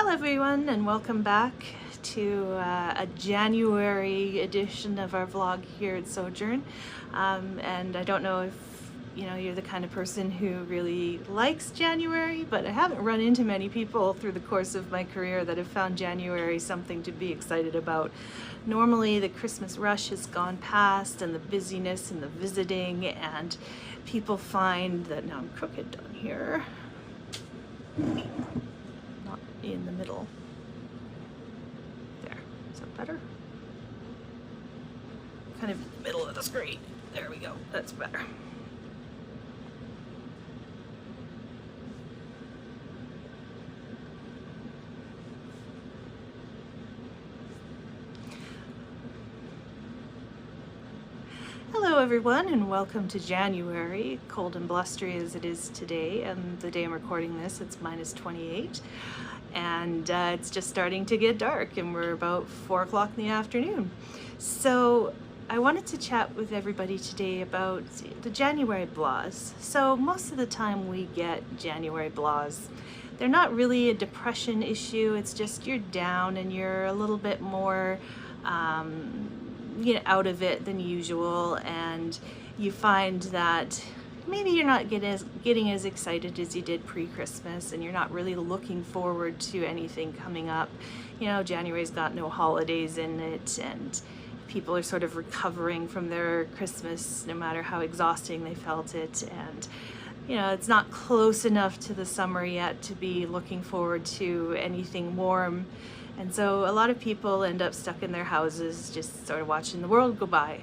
Hello everyone, and welcome back to a January edition of our vlog here at Sojourn. And I don't know if you're the kind of person who really likes January, but I haven't run into many people through the course of my career that have found January something to be excited about. Normally the Christmas rush has gone past and the busyness and the visiting, and people find that, now I'm crooked down here, not in the middle. There, is that better? Kind of in the middle of the screen. There we go, that's better. Hello everyone, and welcome to January, cold and blustery as it is today, and the day I'm recording this it's minus 28, and it's just starting to get dark and we're about 4 o'clock in the afternoon. So I wanted to chat with everybody today about the January blahs. So most of the time we get January blahs. They're not really a depression issue, it's just you're down and you're a little bit more out of it than usual, and you find that maybe you're not getting as excited as you did pre-Christmas, and you're not really looking forward to anything coming up. January's got no holidays in it, and people are sort of recovering from their Christmas no matter how exhausting they felt it, and it's not close enough to the summer yet to be looking forward to anything warm. And so a lot of people end up stuck in their houses just sort of watching the world go by.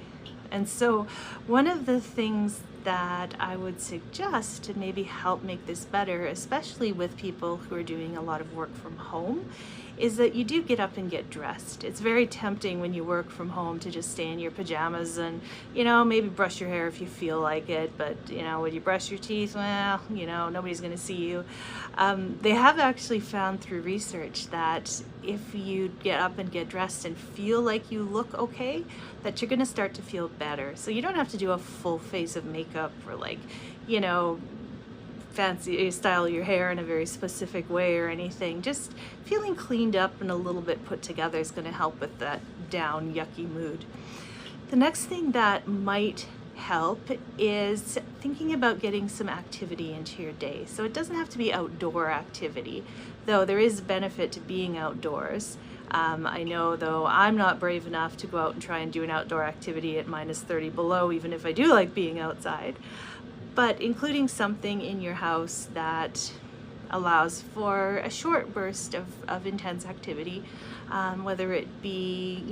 And so one of the things that I would suggest to maybe help make this better, especially with people who are doing a lot of work from home, is that you do get up and get dressed. It's very tempting when you work from home to just stay in your pajamas and, maybe brush your hair if you feel like it, but, when you brush your teeth, well, nobody's gonna see you. They have actually found through research that if you get up and get dressed and feel like you look okay, that you're gonna start to feel better. So you don't have to do a full face of makeup or fancy style your hair in a very specific way or anything. Just feeling cleaned up and a little bit put together is going to help with that down yucky mood. The next thing that might help is thinking about getting some activity into your day. So it doesn't have to be outdoor activity, though there is benefit to being outdoors. I know, though, I'm not brave enough to go out and try and do an outdoor activity at minus 30 below, even if I do like being outside. But including something in your house that allows for a short burst of intense activity, whether it be,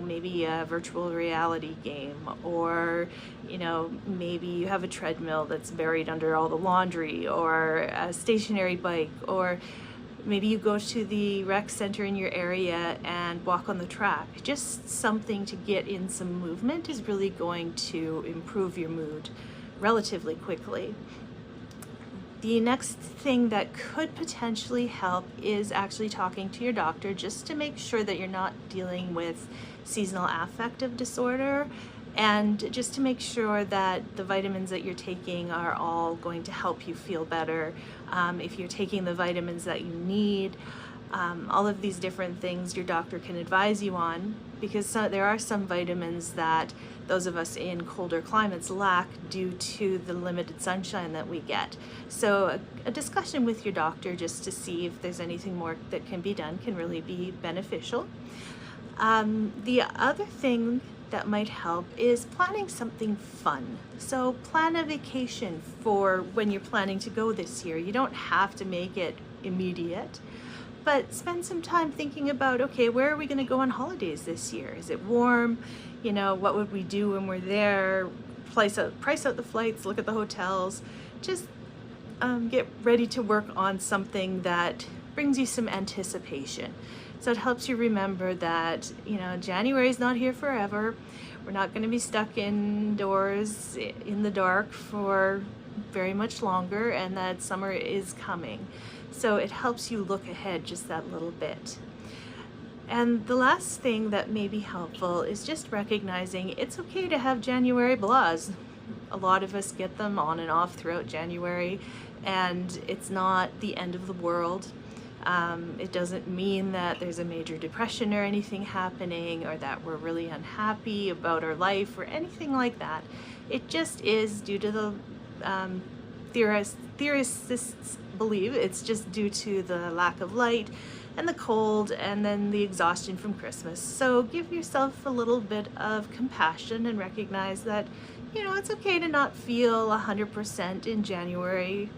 maybe a virtual reality game, or, maybe you have a treadmill that's buried under all the laundry, or a stationary bike, or maybe you go to the rec center in your area and walk on the track. Just something to get in some movement is really going to improve your mood relatively quickly. The next thing that could potentially help is actually talking to your doctor just to make sure that you're not dealing with seasonal affective disorder, and just to make sure that the vitamins that you're taking are all going to help you feel better. If you're taking the vitamins that you need, all of these different things your doctor can advise you on, because there are some vitamins that those of us in colder climates lack due to the limited sunshine that we get. So a discussion with your doctor just to see if there's anything more that can be done can really be beneficial. The other thing that might help is planning something fun. So plan a vacation for when you're planning to go this year. You don't have to make it immediate, but spend some time thinking about, okay, where are we going to go on holidays this year? Is it warm? What would we do when we're there? Price out the flights, look at the hotels. Just get ready to work on something that brings you some anticipation. So it helps you remember that, January's not here forever. We're not going to be stuck indoors in the dark for very much longer, and that summer is coming. So it helps you look ahead just that little bit. And the last thing that may be helpful is just recognizing it's okay to have January blahs. A lot of us get them on and off throughout January, and it's not the end of the world. It doesn't mean that there's a major depression or anything happening, or that we're really unhappy about our life or anything like that. It just is due to the theorists believe it's just due to the lack of light and the cold and then the exhaustion from Christmas. So give yourself a little bit of compassion and recognize that, you know, it's okay to not feel 100% in January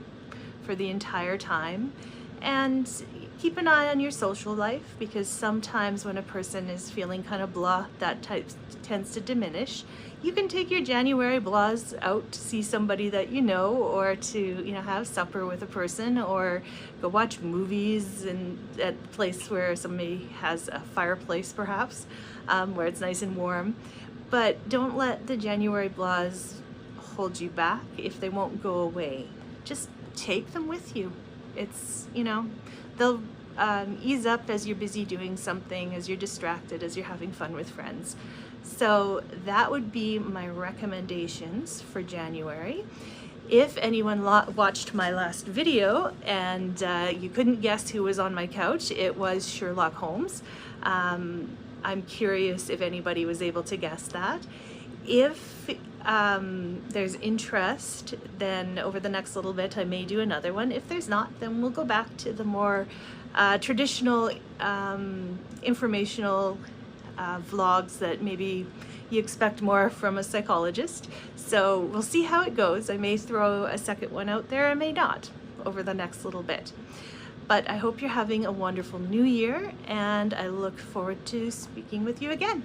for the entire time. And keep an eye on your social life, because sometimes when a person is feeling kind of blah, that tends to diminish. You can take your January blahs out to see somebody that you know, or to, you know, have supper with a person, or go watch movies at a place where somebody has a fireplace perhaps, where it's nice and warm. But don't let the January blahs hold you back if they won't go away. Just take them with you. It's, you know, they'll ease up as you're busy doing something, as you're distracted, as you're having fun with friends. So that would be my recommendations for January. If anyone watched my last video and you couldn't guess who was on my couch, it was Sherlock Holmes. I'm curious if anybody was able to guess that. If there's interest, then over the next little bit I may do another one. If there's not, then we'll go back to the more traditional informational vlogs that maybe you expect more from a psychologist. So we'll see how it goes. I may throw a second one out there, I may not, over the next little bit. But I hope you're having a wonderful new year, and I look forward to speaking with you again.